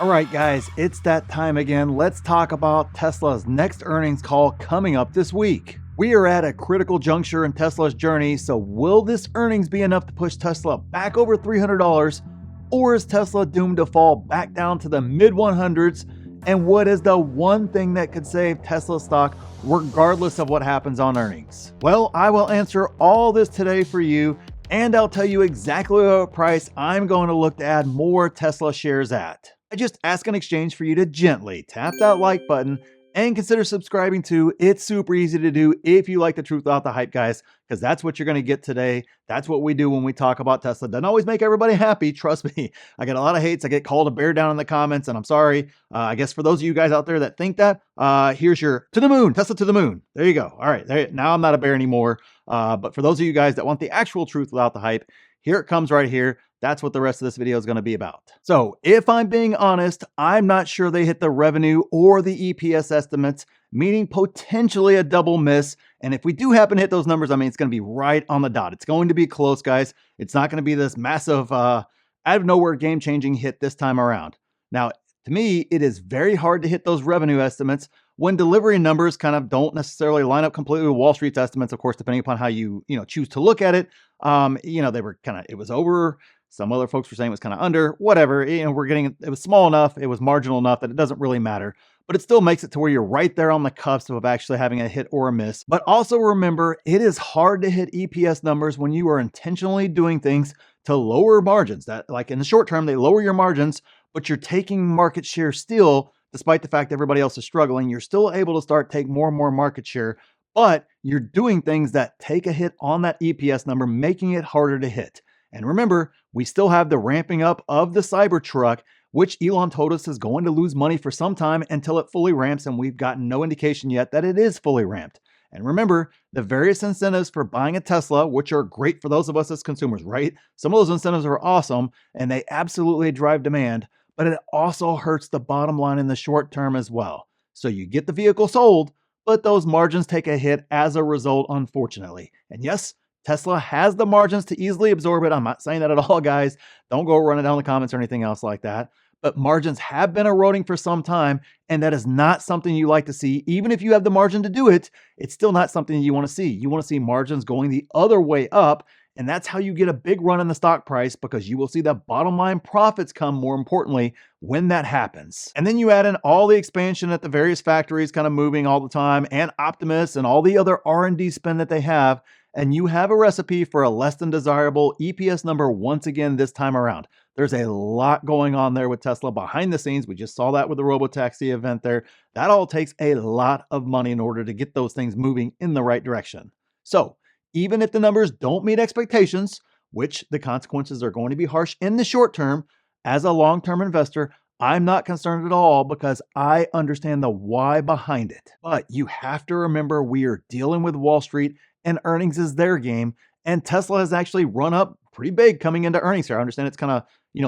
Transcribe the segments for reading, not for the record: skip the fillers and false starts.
All right, guys, it's that time again. Let's talk about Tesla's next earnings call coming up this week. We are at a critical juncture in Tesla's journey, so will this earnings be enough to push Tesla back over $300, or is Tesla doomed to fall back down to the mid 100s? And what is the one thing that could save Tesla stock regardless of what happens on earnings? Well, I will answer all this today for you, and I'll tell you exactly what price I'm going to look to add more Tesla shares at. I just ask in exchange for you to gently tap that like button and consider subscribing too. It's super easy to do if you like the truth without the hype, guys, because that's what you're going to get today. That's what we do when we talk about Tesla. Doesn't always make everybody happy. Trust me. I get a lot of hates. I get called a bear down in the comments, and I'm sorry. I guess for those of you guys out there that think that, here's your to the moon, Tesla to the moon. There you go. All right. Now I'm not a bear anymore. But for those of you guys that want the actual truth without the hype, here it comes right here. That's what the rest of this video is going to be about. So if I'm being honest, I'm not sure they hit the revenue or the EPS estimates, meaning potentially a double miss. And if we do happen to hit those numbers, I mean, it's going to be right on the dot. It's going to be close, guys. It's not going to be this massive, out of nowhere game-changing hit this time around. Now, to me, it is very hard to hit those revenue estimates when delivery numbers kind of don't necessarily line up completely with Wall Street's estimates, of course, depending upon how you choose to look at it. They were it was over. Some other folks were saying it was kind of under, whatever. It was small enough, it was marginal enough that it doesn't really matter. But it still makes it to where you're right there on the cusp of actually having a hit or a miss. But also remember, it is hard to hit EPS numbers when you are intentionally doing things to lower margins. That, like in the short term, they lower your margins, but you're taking market share still, despite the fact everybody else is struggling. You're still able to start take more and more market share, but you're doing things that take a hit on that EPS number, making it harder to hit. And remember, we still have the ramping up of the Cybertruck, which Elon told us is going to lose money for some time until it fully ramps, and we've gotten no indication yet that it is fully ramped. And remember, the various incentives for buying a Tesla, which are great for those of us as consumers, right? Some of those incentives are awesome, and they absolutely drive demand, but it also hurts the bottom line in the short term as well. So you get the vehicle sold, but those margins take a hit as a result, unfortunately. And yes, Tesla has the margins to easily absorb it. I'm not saying that at all, guys. Don't go running down the comments or anything else like that. But margins have been eroding for some time, and that is not something you like to see. Even if you have the margin to do it, it's still not something you want to see. You want to see margins going the other way up, and that's how you get a big run in the stock price, because you will see the bottom line profits come, more importantly, when that happens. And then you add in all the expansion at the various factories kind of moving all the time, and Optimus and all the other R&D spend that they have, and you have a recipe for a less than desirable EPS number once again this time around. There's a lot going on there with Tesla behind the scenes. We just saw that with the Robotaxi event there. That all takes a lot of money in order to get those things moving in the right direction. So even if the numbers don't meet expectations, which the consequences are going to be harsh in the short term, as a long-term investor, I'm not concerned at all because I understand the why behind it. But you have to remember, we are dealing with Wall Street and earnings is their game. And Tesla has actually run up pretty big coming into earnings here. I understand it's kind of,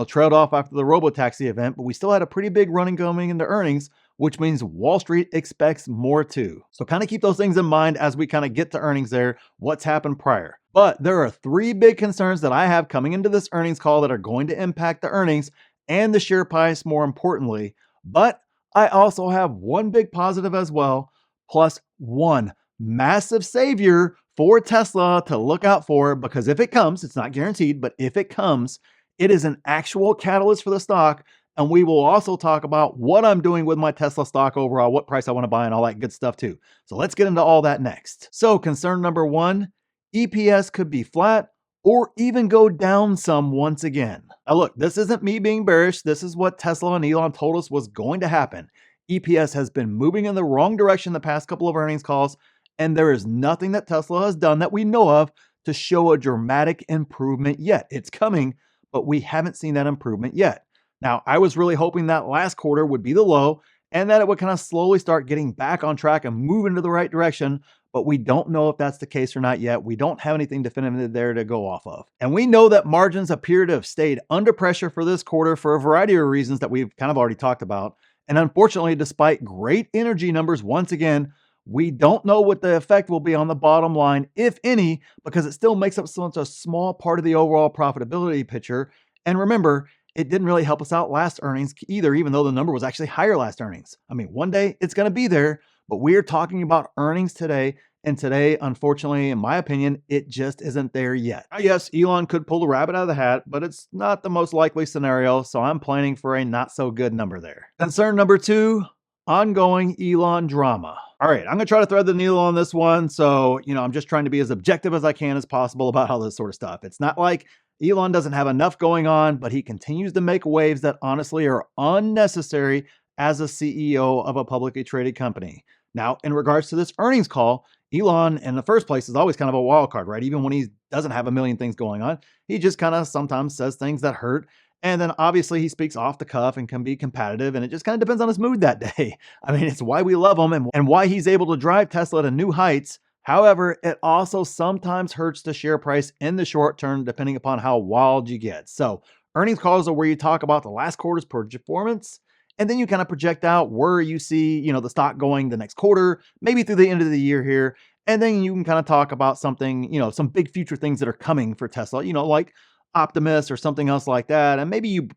trailed off after the Robotaxi event, but we still had a pretty big running coming into earnings, which means Wall Street expects more too. So kind of keep those things in mind as we kind of get to earnings there, what's happened prior. But there are three big concerns that I have coming into this earnings call that are going to impact the earnings and the share price more importantly. But I also have one big positive as well, plus one massive savior for Tesla to look out for, because if it comes, it's not guaranteed, but if it comes, it is an actual catalyst for the stock. And we will also talk about what I'm doing with my Tesla stock overall, what price I want to buy, and all that good stuff too. So let's get into all that next. So concern number one, EPS could be flat or even go down some once again. Now look, this isn't me being bearish. This is what Tesla and Elon told us was going to happen. EPS has been moving in the wrong direction the past couple of earnings calls, and there is nothing that Tesla has done that we know of to show a dramatic improvement yet. It's coming, but we haven't seen that improvement yet. Now, I was really hoping that last quarter would be the low and that it would kind of slowly start getting back on track and move into the right direction, but we don't know if that's the case or not yet. We don't have anything definitive there to go off of. And we know that margins appear to have stayed under pressure for this quarter for a variety of reasons that we've kind of already talked about. And unfortunately, despite great energy numbers, once again, we don't know what the effect will be on the bottom line, if any, because it still makes up such a small part of the overall profitability picture. And remember, it didn't really help us out last earnings either, even though the number was actually higher last earnings. I mean, one day it's going to be there, but we're talking about earnings today. And today, unfortunately, in my opinion, it just isn't there yet. Yes, Elon could pull the rabbit out of the hat, but it's not the most likely scenario. So I'm planning for a not so good number there. Concern number 2, ongoing Elon drama. All right, I'm gonna try to thread the needle on this one. So, I'm just trying to be as objective as I can as possible about all this sort of stuff. It's not like Elon doesn't have enough going on, but he continues to make waves that honestly are unnecessary as a CEO of a publicly traded company. Now, in regards to this earnings call, Elon in the first place is always kind of a wild card, right? Even when he doesn't have a million things going on, he just kind of sometimes says things that hurt. And then obviously he speaks off the cuff and can be competitive, and it just kind of depends on his mood that day. I mean, it's why we love him and why he's able to drive Tesla to new heights. However, it also sometimes hurts the share price in the short term, depending upon how wild you get. So earnings calls are where you talk about the last quarter's performance, and then you kind of project out where you see, the stock going the next quarter, maybe through the end of the year here. And then you can kind of talk about something, some big future things that are coming for Tesla, like Optimus or something else like that. And maybe you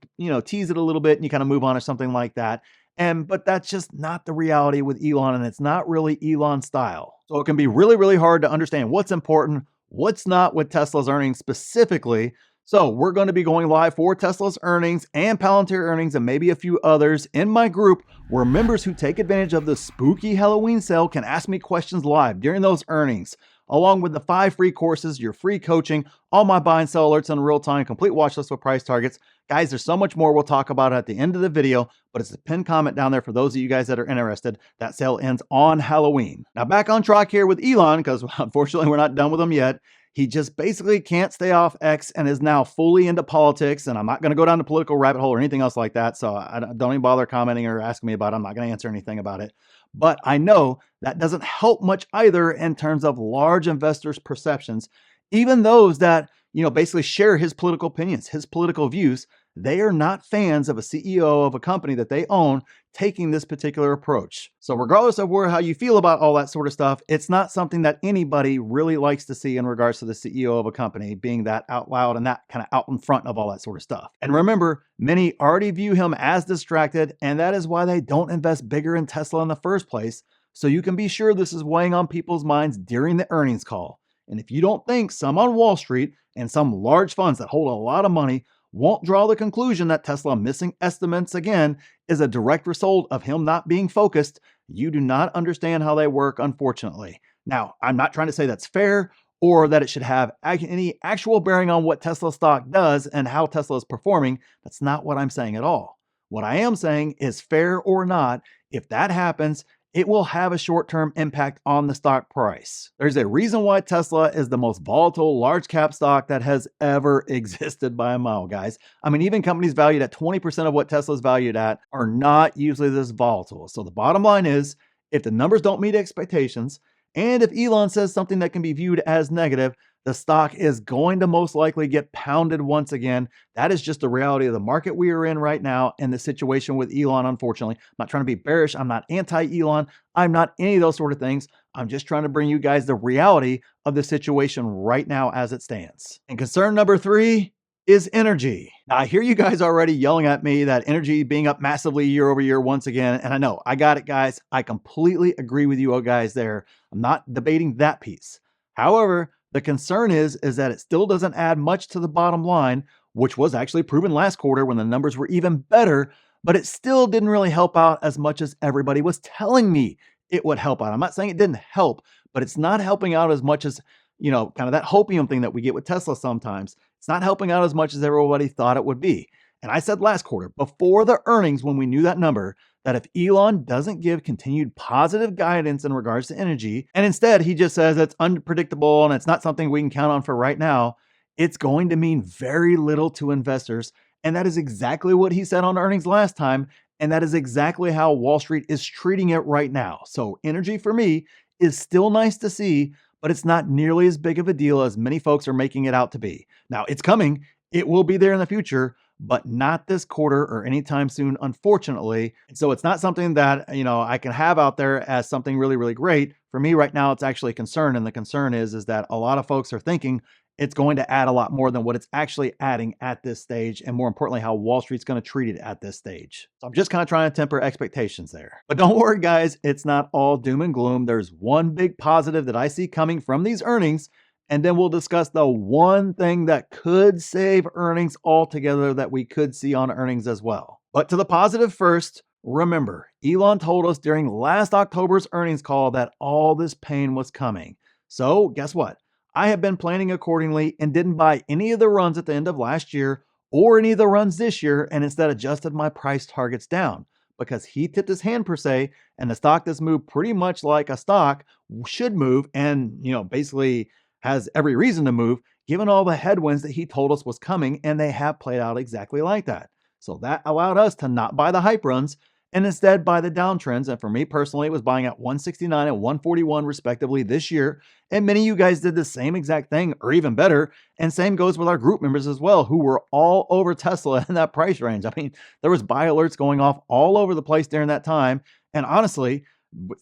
tease it a little bit and you kind of move on or something like that. But that's just not the reality with Elon, and it's not really Elon style. So it can be really, really hard to understand what's important, what's not with Tesla's earnings specifically. So we're going to be going live for Tesla's earnings and Palantir earnings and maybe a few others in my group, where members who take advantage of the spooky Halloween sale can ask me questions live during those earnings, along with the 5 free courses, your free coaching, all my buy and sell alerts in real time, complete watch list with price targets. Guys, there's so much more we'll talk about at the end of the video, but it's a pinned comment down there for those of you guys that are interested. That sale ends on Halloween. Now back on track here with Elon, because unfortunately we're not done with him yet. He just basically can't stay off X and is now fully into politics. And I'm not going to go down the political rabbit hole or anything else like that. So I don't even bother commenting or asking me about it. I'm not going to answer anything about it. But I know that doesn't help much either in terms of large investors' perceptions. Even those that, basically share his political opinions, his political views, they are not fans of a CEO of a company that they own taking this particular approach. So regardless of how you feel about all that sort of stuff, it's not something that anybody really likes to see in regards to the CEO of a company being that out loud and that kind of out in front of all that sort of stuff. And remember, many already view him as distracted, and that is why they don't invest bigger in Tesla in the first place. So you can be sure this is weighing on people's minds during the earnings call. And if you don't think some on Wall Street and some large funds that hold a lot of money won't draw the conclusion that Tesla missing estimates again is a direct result of him not being focused, you do not understand how they work, unfortunately. Now, I'm not trying to say that's fair or that it should have any actual bearing on what Tesla stock does and how Tesla is performing. That's not what I'm saying at all. What I am saying is, fair or not, if that happens, it will have a short-term impact on the stock price. There's a reason why Tesla is the most volatile large cap stock that has ever existed by a mile, guys. I mean, even companies valued at 20% of what Tesla's valued at are not usually this volatile. So the bottom line is, if the numbers don't meet expectations, and if Elon says something that can be viewed as negative, the stock is going to most likely get pounded once again. That is just the reality of the market we are in right now and the situation with Elon, unfortunately. I'm not trying to be bearish. I'm not anti-Elon. I'm not any of those sort of things. I'm just trying to bring you guys the reality of the situation right now as it stands. And concern number 3 is energy. Now, I hear you guys already yelling at me that energy being up massively year over year once again. And I know, I got it, guys. I completely agree with you guys there. I'm not debating that piece. However, the concern is that it still doesn't add much to the bottom line, which was actually proven last quarter when the numbers were even better, but it still didn't really help out as much as everybody was telling me it would help out. I'm not saying it didn't help, but it's not helping out as much as, kind of that hopium thing that we get with Tesla sometimes. It's not helping out as much as everybody thought it would be. And I said last quarter, before the earnings, when we knew that number, that if Elon doesn't give continued positive guidance in regards to energy, and instead he just says it's unpredictable and it's not something we can count on for right now, it's going to mean very little to investors. And that is exactly what he said on earnings last time. And that is exactly how Wall Street is treating it right now. So energy for me is still nice to see, but it's not nearly as big of a deal as many folks are making it out to be. Now it's coming. It will be there in the future, but not this quarter or anytime soon, unfortunately. So it's not something that, I can have out there as something really, really great. For me right now, it's actually a concern. And the concern is that a lot of folks are thinking it's going to add a lot more than what it's actually adding at this stage, and more importantly, how Wall Street's going to treat it at this stage. So I'm just kind of trying to temper expectations there. But don't worry, guys, it's not all doom and gloom. There's one big positive that I see coming from these earnings, and then we'll discuss the one thing that could save earnings altogether that we could see on earnings as well. But to the positive first, remember, Elon told us during last October's earnings call that all this pain was coming. So guess what? I have been planning accordingly and didn't buy any of the runs at the end of last year or any of the runs this year, and instead adjusted my price targets down because he tipped his hand per se, and the stock that's moved pretty much like a stock should move, and basically has every reason to move given all the headwinds that he told us was coming, and they have played out exactly like that. So that allowed us to not buy the hype runs and instead buy the downtrends. And for me personally, it was buying at 169 and 141 respectively this year. And many of you guys did the same exact thing or even better. And same goes with our group members as well, who were all over Tesla in that price range. I mean, there was buy alerts going off all over the place during that time. And honestly,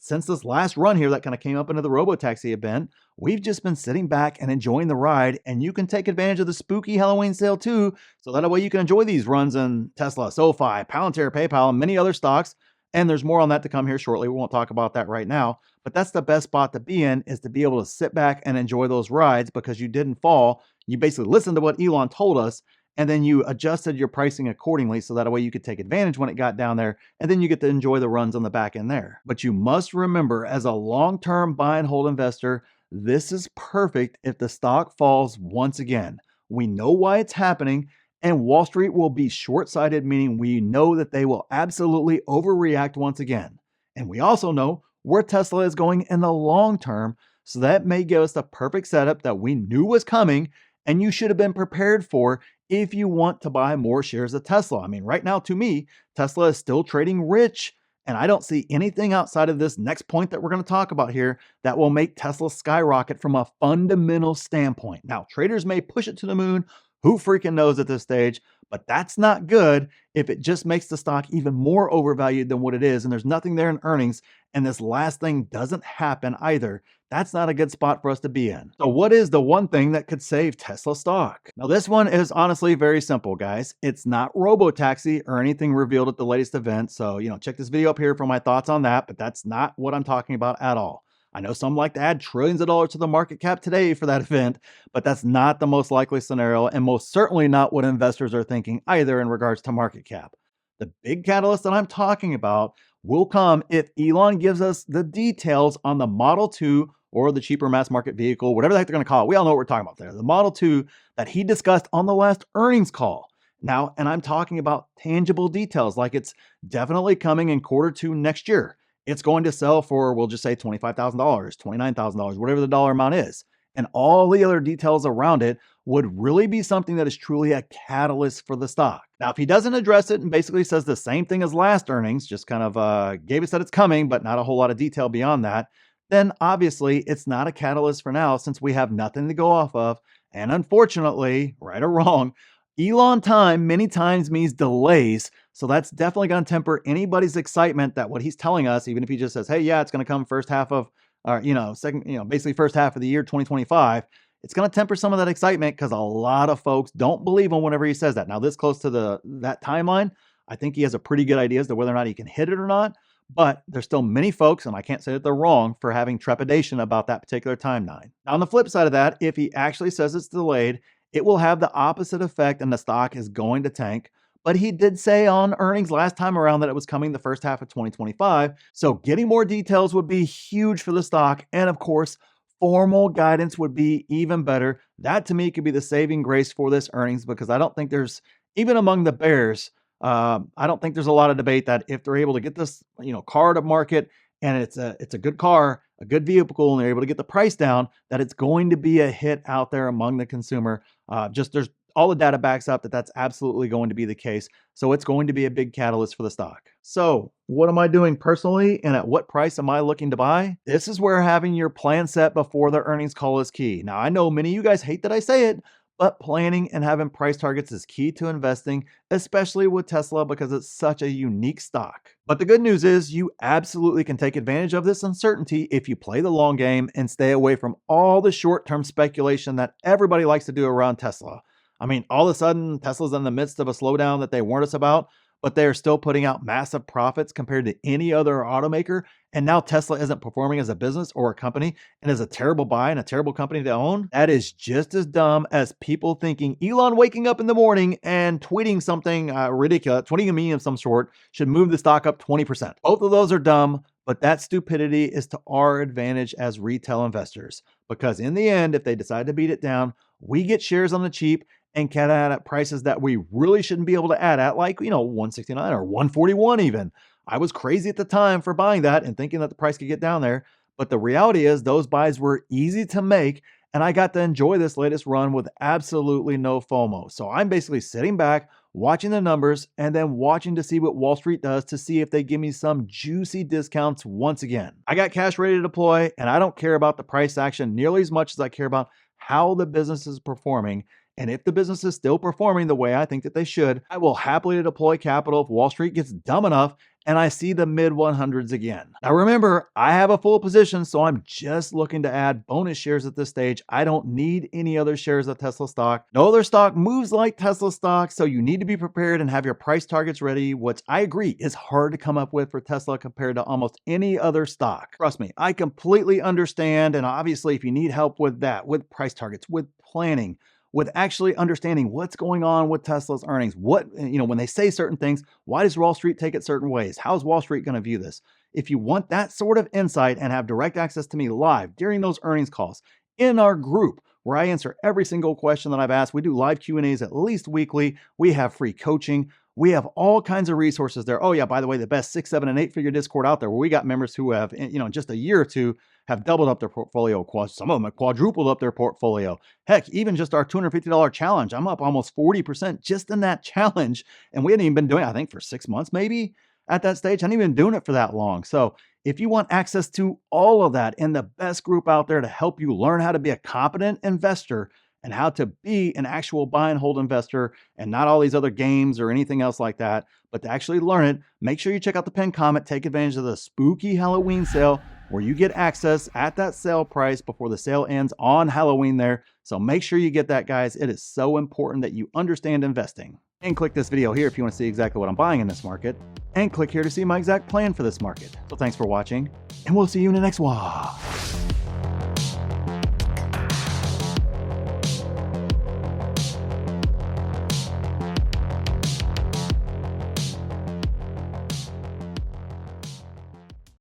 since this last run here that kind of came up into the Robotaxi event, we've just been sitting back and enjoying the ride, and you can take advantage of the spooky Halloween sale too, so that way you can enjoy these runs in Tesla, SoFi, Palantir, PayPal, and many other stocks. And there's more on that to come here shortly. We won't talk about that right now, but that's the best spot to be in, is to be able to sit back and enjoy those rides because you didn't fall. You basically listened to what Elon told us, and then you adjusted your pricing accordingly so that way you could take advantage when it got down there, and then you get to enjoy the runs on the back end there. But you must remember, as a long-term buy and hold investor, this is perfect if the stock falls once again. We know why it's happening, and Wall Street will be short-sighted, meaning we know that they will absolutely overreact once again. And we also know where Tesla is going in the long term, so that may give us the perfect setup that we knew was coming, and you should have been prepared for if you want to buy more shares of Tesla. I mean, right now, to me, Tesla is still trading rich, and I don't see anything outside of this next point that we're going to talk about here that will make Tesla skyrocket from a fundamental standpoint. Now, traders may push it to the moon. Who freaking knows at this stage? But that's not good if it just makes the stock even more overvalued than what it is, and there's nothing there in earnings, and this last thing doesn't happen either. That's not a good spot for us to be in. So what is the one thing that could save Tesla stock? Now, this one is honestly very simple, guys. It's not Robotaxi or anything revealed at the latest event. So, check this video up here for my thoughts on that, but that's not what I'm talking about at all. I know some like to add trillions of dollars to the market cap today for that event, but that's not the most likely scenario, and most certainly not what investors are thinking either in regards to market cap. The big catalyst that I'm talking about will come if Elon gives us the details on the Model 2 or the cheaper mass market vehicle, whatever the heck they're going to call it. We all know what we're talking about there. The Model 2 that he discussed on the last earnings call. Now, and I'm talking about tangible details, like it's definitely coming in Q2 next year. It's going to sell for, we'll just say $25,000, $29,000, whatever the dollar amount is. And all the other details around it would really be something that is truly a catalyst for the stock. Now, if he doesn't address it and basically says the same thing as last earnings, just kind of gave us that it's coming, but not a whole lot of detail beyond that, then obviously it's not a catalyst for now since we have nothing to go off of. And unfortunately, right or wrong, Elon time many times means delays. So that's definitely going to temper anybody's excitement that what he's telling us, even if he just says, hey, yeah, it's going to come first half of, basically first half of the year 2025. It's going to temper some of that excitement because a lot of folks don't believe him whenever he says that. Now, this close to that timeline, I think he has a pretty good idea as to whether or not he can hit it or not. But there's still many folks, and I can't say that they're wrong, for having trepidation about that particular timeline. Now, on the flip side of that, if he actually says it's delayed, it will have the opposite effect and the stock is going to tank. But he did say on earnings last time around that it was coming the first half of 2025. So getting more details would be huge for the stock. And of course, formal guidance would be even better. That to me could be the saving grace for this earnings, because I don't think there's, even among the bears, I don't think there's a lot of debate that if they're able to get this, car to market, and it's a good car, a good vehicle, and they're able to get the price down, that it's going to be a hit out there among the consumer. There's all the data backs up that that's absolutely going to be the case. So it's going to be a big catalyst for the stock. So what am I doing personally, and at what price am I looking to buy? This is where having your plan set before the earnings call is key. Now, I know many of you guys hate that I say it, But planning and having price targets is key to investing, especially with Tesla because it's such a unique stock. But the good news is you absolutely can take advantage of this uncertainty if you play the long game and stay away from all the short-term speculation that everybody likes to do around Tesla. I mean, all of a sudden, Tesla's in the midst of a slowdown that they warned us about, but they are still putting out massive profits compared to any other automaker. And now Tesla isn't performing as a business or a company and is a terrible buy and a terrible company to own. That is just as dumb as people thinking Elon waking up in the morning and tweeting something ridiculous, tweeting a meme of some sort, should move the stock up 20%. Both of those are dumb, but that stupidity is to our advantage as retail investors. Because in the end, if they decide to beat it down, we get shares on the cheap and can add at prices that we really shouldn't be able to add at, like, 169 or 141 even. I was crazy at the time for buying that and thinking that the price could get down there. But the reality is those buys were easy to make, and I got to enjoy this latest run with absolutely no FOMO. So I'm basically sitting back, watching the numbers, and then watching to see what Wall Street does to see if they give me some juicy discounts once again. I got cash ready to deploy, and I don't care about the price action nearly as much as I care about how the business is performing. And if the business is still performing the way I think that they should, I will happily deploy capital if Wall Street gets dumb enough and I see the mid 100s again. Now remember, I have a full position, so I'm just looking to add bonus shares at this stage. I don't need any other shares of Tesla stock. No other stock moves like Tesla stock, so you need to be prepared and have your price targets ready, which I agree is hard to come up with for Tesla compared to almost any other stock. Trust me, I completely understand, and obviously if you need help with that, with price targets, with planning, with actually understanding what's going on with Tesla's earnings. When they say certain things, why does Wall Street take it certain ways? How's Wall Street going to view this? If you want that sort of insight and have direct access to me live during those earnings calls in our group, where I answer every single question that I've asked, we do live Q&As at least weekly. We have free coaching. We have all kinds of resources there. Oh yeah, by the way, the best 6, 7, and 8-figure Discord out there, where we got members who have, in just a year or two, have doubled up their portfolio. Some of them have quadrupled up their portfolio. Heck, even just our $250 challenge, I'm up almost 40% just in that challenge. And we hadn't even been doing it, I think, for 6 months maybe at that stage. I hadn't even been doing it for that long. So if you want access to all of that and the best group out there to help you learn how to be a competent investor and how to be an actual buy and hold investor and not all these other games or anything else like that, but to actually learn it, make sure you check out the pinned comment, take advantage of the spooky Halloween sale where you get access at that sale price before the sale ends on Halloween there. So make sure you get that, guys. It is so important that you understand investing. And click this video here if you want to see exactly what I'm buying in this market. And click here to see my exact plan for this market. So thanks for watching, and we'll see you in the next one.